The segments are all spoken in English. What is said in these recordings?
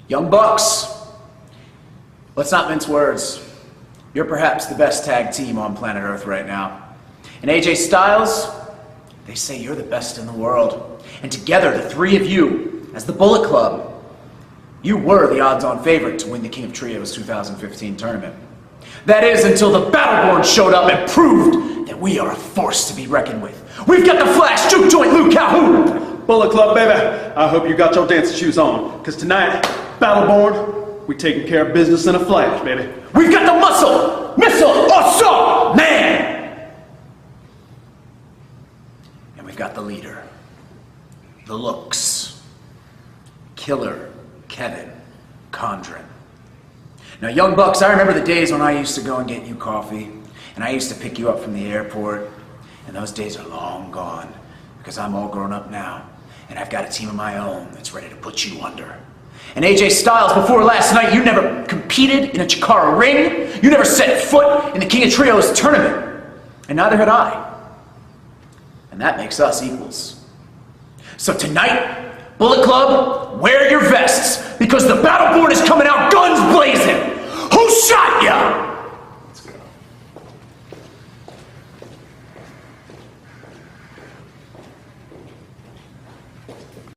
Young Bucks, let's not mince words. You're perhaps the best tag team on planet Earth right now. And AJ Styles, they say you're the best in the world. And together, the three of you, as the Bullet Club, you were the odds-on favorite to win the King of Trios 2015 tournament. That is, until the Battleborn showed up and proved that we are a force to be reckoned with. We've got the Flash, Juke Joint, Luke Calhoun! Bullet Club, baby, I hope you got your dancing shoes on, because tonight, Battleborn, we taking care of business in a flash, baby. We've got the muscle, missile, assault, man! And we've got the leader, the looks, Killer Kevin Condren. Now, Young Bucks, I remember the days when I used to go and get you coffee, and I used to pick you up from the airport, and those days are long gone, because I'm all grown up now, and I've got a team of my own that's ready to put you under. And AJ Styles, before last night, you never competed in a Chikara ring, you never set foot in the King of Trios tournament, and neither had I. And that makes us equals. So tonight, Bullet Club, wear your vests, because the Battleborn is coming out guns blazing! Who shot ya? Let's go.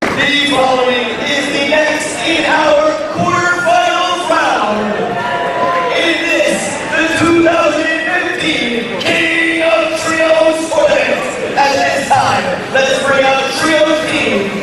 The following is the next in our quarterfinals round. In this, the 2015 King of Trios tournament. At this time, let's bring out Trio Team.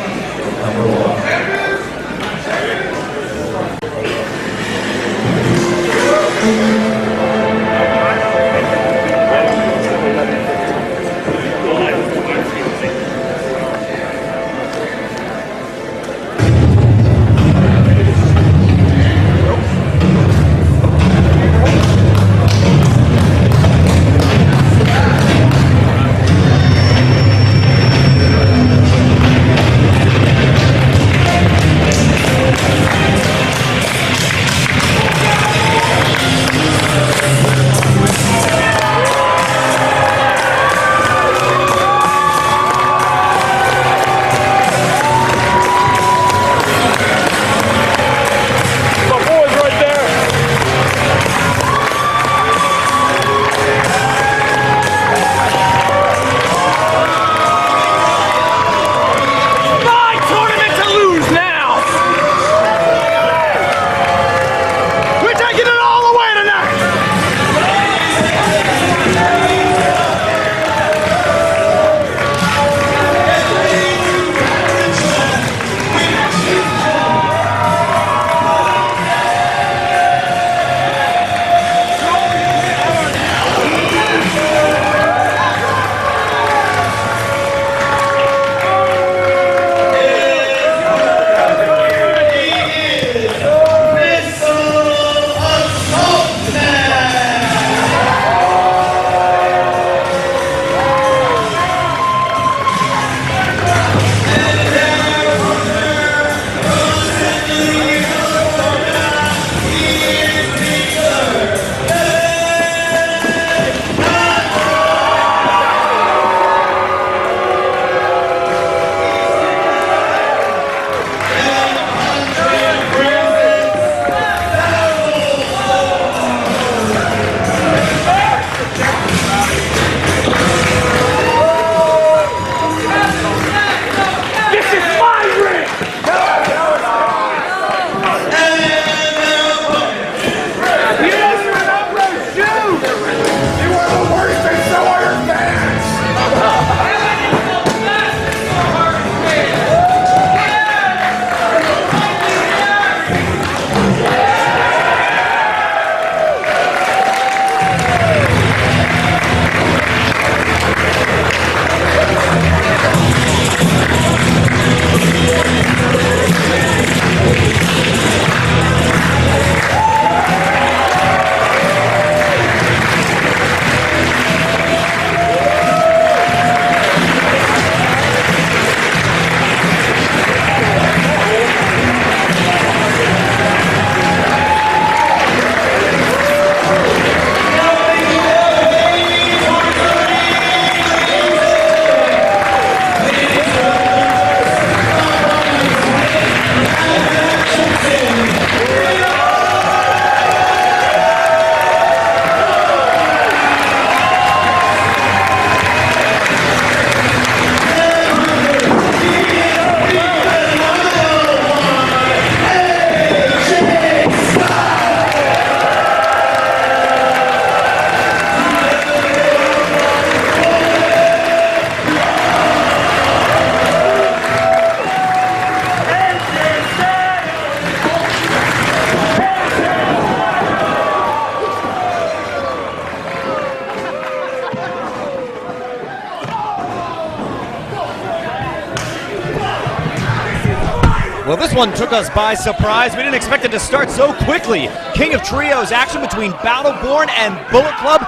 Well, this one took us by surprise. We didn't expect it to start so quickly. King of Trios action between Battleborn and Bullet Club.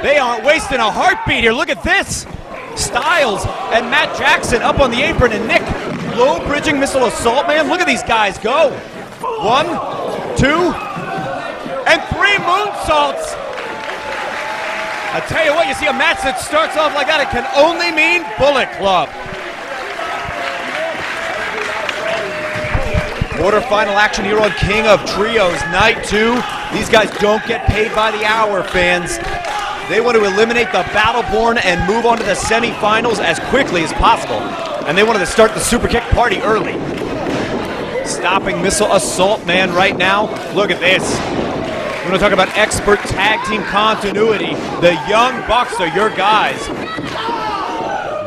They aren't wasting a heartbeat here. Look at this. Styles and Matt Jackson up on the apron, and Nick low bridging missile assault, man. Look at these guys go. 1, 2, and 3 moonsaults. I tell you what, you see a match that starts off like that, it can only mean Bullet Club. Quarterfinal action here on King of Trios, night 2. These guys don't get paid by the hour, fans. They want to eliminate the Battleborn and move on to the semifinals as quickly as possible. And they wanted to start the super kick party early. Stopping missile assault man right now. Look at this. We're going to talk about expert tag team continuity. The Young Bucks are your guys.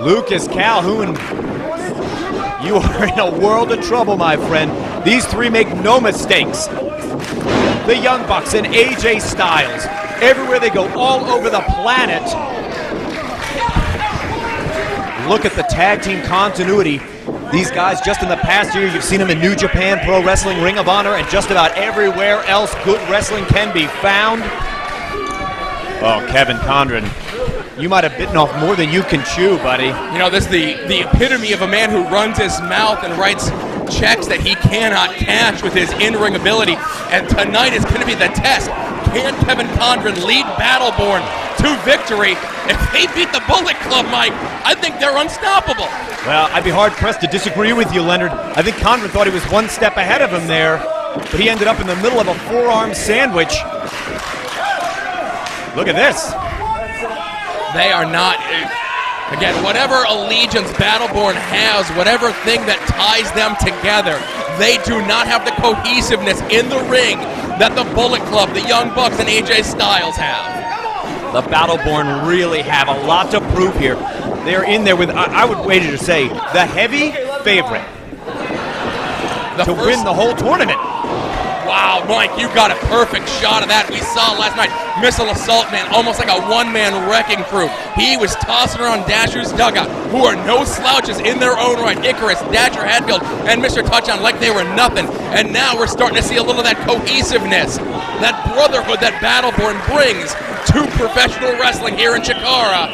Lucas Calhoun, you are in a world of trouble, my friend. These 3 make no mistakes. The Young Bucks and AJ Styles. Everywhere they go, all over the planet. Look at the tag team continuity. These guys, just in the past year, you've seen them in New Japan Pro Wrestling, Ring of Honor, and just about everywhere else good wrestling can be found. Oh, Kevin Condren, you might have bitten off more than you can chew, buddy. You know, this is the epitome of a man who runs his mouth and writes checks that he cannot cash with his in-ring ability. And tonight is going to be the test. Can Kevin Condren lead Battleborn to victory? If they beat the Bullet Club, Mike, I think they're unstoppable. Well, I'd be hard-pressed to disagree with you, Leonard. I think Condren thought he was one step ahead of him there, but he ended up in the middle of a forearm sandwich. Look at this. They are not... Again, whatever allegiance Battleborn has, whatever thing that ties them together, they do not have the cohesiveness in the ring that the Bullet Club, the Young Bucks, and AJ Styles have. The Battleborn really have a lot to prove here. They're in there with, I would wager to say, the heavy favorite to win the whole tournament. Wow, Mike, you got a perfect shot of that. We saw last night, Missile Assault Man, almost like a one-man wrecking crew. He was tossing around Dasher's dugout, who are no slouches in their own right. Icarus, Dasher, Hatfield, and Mr. Touchdown like they were nothing. And now we're starting to see a little of that cohesiveness, that brotherhood that Battleborn brings to professional wrestling here in Chikara.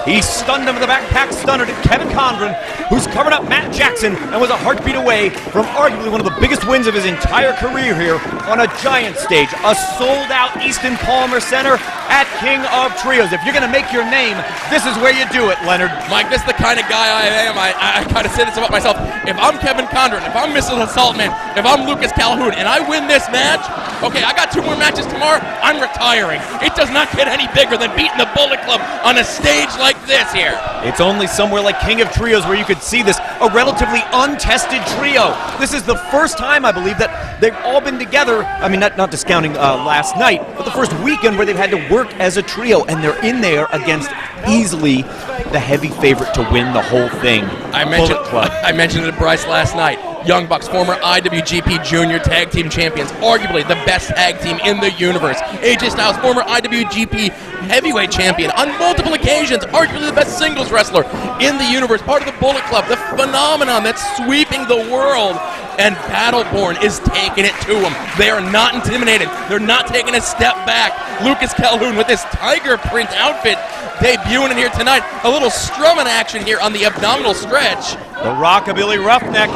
He stunned him with a backpack stunner to Kevin Condren, who's covered up Matt Jackson and was a heartbeat away from arguably one of the biggest wins of his entire career here on a giant stage, a sold-out Easton Palmer Center at King of Trios. If you're going to make your name, this is where you do it, Leonard. Mike, this is the kind of guy I am. I kind of say this about myself. If I'm Kevin Condren, if I'm Missile Assault Man, if I'm Lucas Calhoun, and I win this match, okay, I got 2 more matches tomorrow, I'm retiring. It does not get any bigger than beating the Bullet Club on a stage like this here. It's only somewhere like King of Trios where you could see this, a relatively untested trio. This is the first time, I believe, that they've all been together. I mean, not discounting last night, but the first weekend where they've had to work as a trio, and they're in there against easily the heavy favorite to win the whole thing. I mentioned it to Bryce last night. Young Bucks, former IWGP Junior Tag Team Champions, arguably the best tag team in the universe. AJ Styles, former IWGP Heavyweight Champion on multiple occasions, arguably the best singles wrestler in the universe, part of the Bullet Club, the phenomenon that's sweeping the world. And Battleborn is taking it to them. They are not intimidated. They're not taking a step back. Lucas Calhoun with this tiger print outfit debuting in here tonight. A little strumming action here on the abdominal stretch. The Rockabilly Roughneck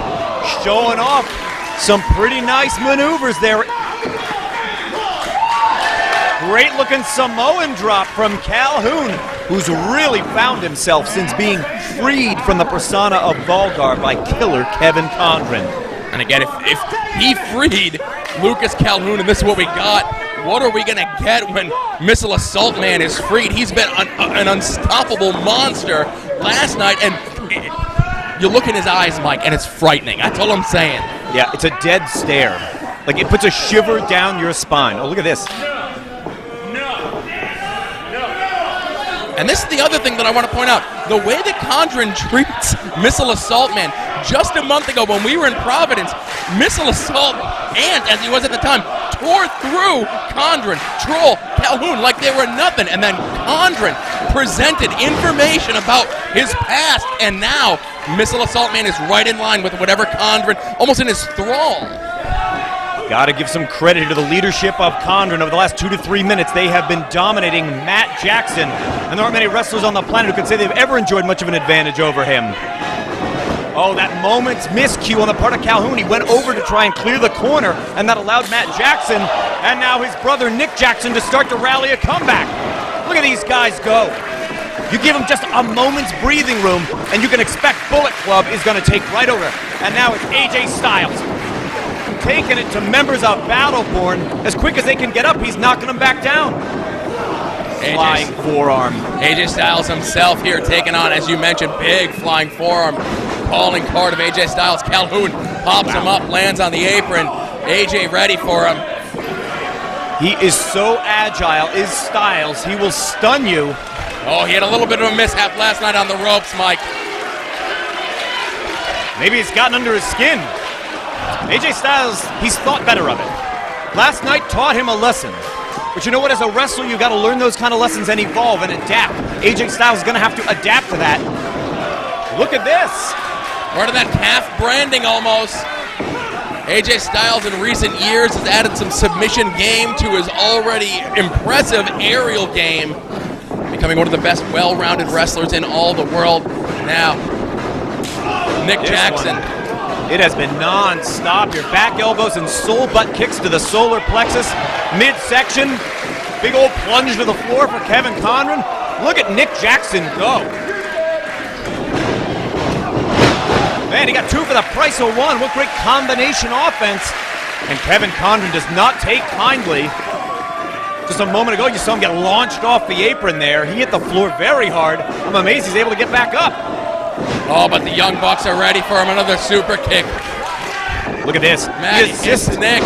showing off some pretty nice maneuvers there. Great looking Samoan drop from Calhoun, who's really found himself since being freed from the persona of Volgar by killer Kevin Condren. And again, if he freed Lucas Calhoun and this is what we got, what are we going to get when Missile Assault Man is freed? He's been an unstoppable monster last night, and you look in his eyes, Mike, and it's frightening. That's all I'm saying. Yeah, it's a dead stare. Like, it puts a shiver down your spine. Oh, look at this. And this is the other thing that I want to point out. The way that Condren treats Missile Assault Man. Just a month ago when we were in Providence, Missile Assault, and as he was at the time, tore through Condren, Troll, Calhoun like they were nothing. And then Condren presented information about his past, and now Missile Assault Man is right in line with whatever Condren, almost in his thrall. Got to give some credit to the leadership of Condren. Over the last 2 to 3 minutes, they have been dominating Matt Jackson. And there aren't many wrestlers on the planet who can say they've ever enjoyed much of an advantage over him. Oh, that moment's miscue on the part of Calhoun. He went over to try and clear the corner, and that allowed Matt Jackson, and now his brother Nick Jackson, to start to rally a comeback. Look at these guys go. You give them just a moment's breathing room, and you can expect Bullet Club is going to take right over. And now it's AJ Styles taking it to members of Battleborn. As quick as they can get up, he's knocking them back down. Flying forearm. AJ Styles himself here taking on, as you mentioned, big flying forearm. Calling card of AJ Styles. Calhoun pops him up, lands on the apron. AJ ready for him. He is so agile, is Styles. He will stun you. Oh, he had a little bit of a mishap last night on the ropes, Mike. Maybe it's gotten under his skin. AJ Styles, he's thought better of it. Last night taught him a lesson. But you know what? As a wrestler, you got to learn those kind of lessons and evolve and adapt. AJ Styles is going to have to adapt to that. Look at this. Part of that calf branding almost. AJ Styles in recent years has added some submission game to his already impressive aerial game, becoming one of the best well-rounded wrestlers in all the world. Now, Nick Jackson. It has been non-stop. Your back elbows and soul butt kicks to the solar plexus. Midsection. Big old plunge to the floor for Kevin Condren. Look at Nick Jackson go. Man, he got 2 for the price of 1. What great combination offense. And Kevin Condren does not take kindly. Just a moment ago, you saw him get launched off the apron there. He hit the floor very hard. I'm amazed he's able to get back up. Oh, but the Young Bucks are ready for him. Another super kick. Look at this. Matt hits Nick.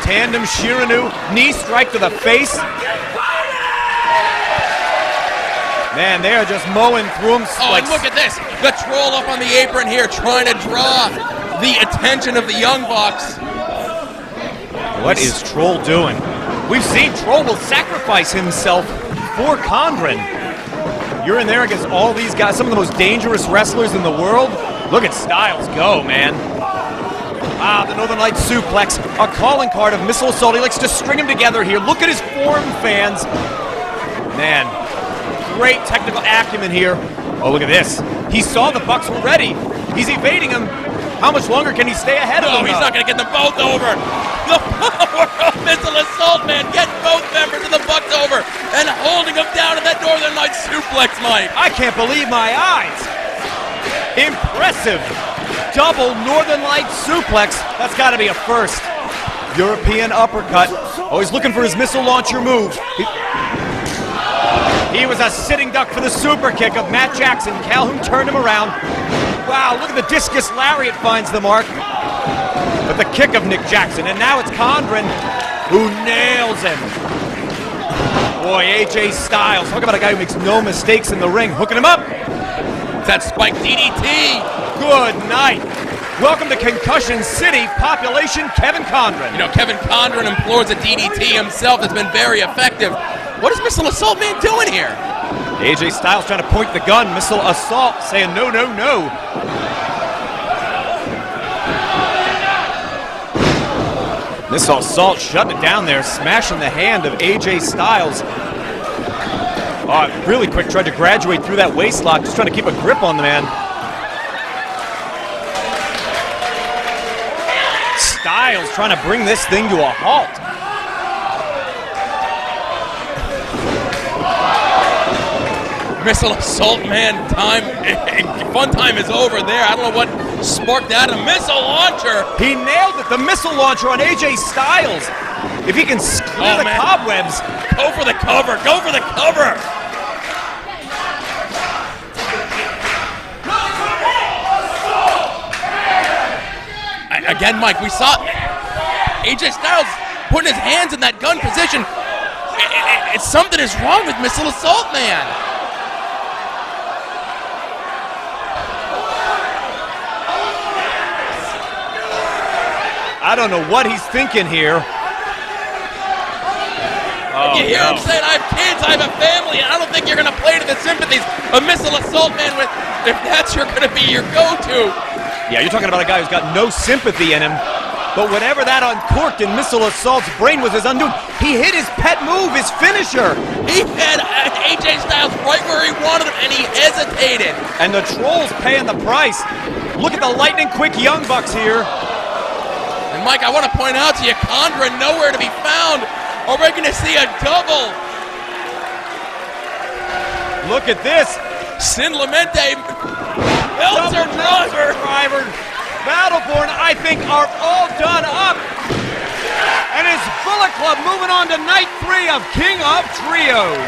Tandem Shiranu, knee strike to the face. Man, they are just mowing through him. Oh, and look at this. The Troll up on the apron here, trying to draw the attention of the Young Bucks. What is Troll doing? We've seen Troll will sacrifice himself for Condren. You're in there against all these guys, some of the most dangerous wrestlers in the world. Look at Styles go, man. Ah, the Northern Lights suplex, a calling card of Missile Assault. He likes to string them together here. Look at his form, fans. Man, great technical acumen here. Oh, look at this. He saw the Bucks were ready. He's evading them. How much longer can he stay ahead of them? Oh, he's not going to get them both over. The power of Missile Assault Man getting both members of the Bucks over and holding them down in that Northern Lights suplex, Mike. I can't believe my eyes. Impressive. Double Northern Lights suplex. That's got to be a first. European uppercut. Oh, he's looking for his missile launcher move. He was a sitting duck for the super kick of Matt Jackson. Calhoun turned him around. Wow, look at the discus lariat finds the mark. But the kick of Nick Jackson, and now it's Condren who nails him. Boy, AJ Styles, talk about a guy who makes no mistakes in the ring. Hooking him up. That spike DDT. Good night. Welcome to Concussion City, population Kevin Condren. You know, Kevin Condren employs a DDT himself that's been very effective. What is Missile Assault Man doing here? AJ Styles trying to point the gun. Missile Assault saying no, no, no. Missile Assault shutting it down there, smashing the hand of AJ Styles. Oh, really quick, tried to graduate through that waistlock, just trying to keep a grip on the man. Styles trying to bring this thing to a halt. Missile Assault Man time, fun time is over there. I don't know what sparked that. A missile launcher. He nailed it, the missile launcher on AJ Styles. If he can clear the cobwebs. Go for the cover, go for the cover. Again, Mike, we saw AJ Styles putting his hands in that gun position. Something is wrong with Missile Assault Man. I don't know what he's thinking here. Oh, you hear him saying, I have kids, I have a family, and I don't think you're going to play to the sympathies of Missile Assault Man with if that's going to be your go-to. Yeah, you're talking about a guy who's got no sympathy in him. But whatever that uncorked and missile assault's brain was his undoing. He hit his pet move, his finisher. He had AJ Styles right where he wanted him, and he hesitated. And the Trolls paying the price. Look at the lightning quick Young Bucks here. And Mike, I want to point out to you, Condren nowhere to be found. Are we going to see a double? Look at this. Sin Lamente. Meltzer driver. Battleborn, I think, are all done up. And it's Bullet Club moving on to night 3 of King of Trios.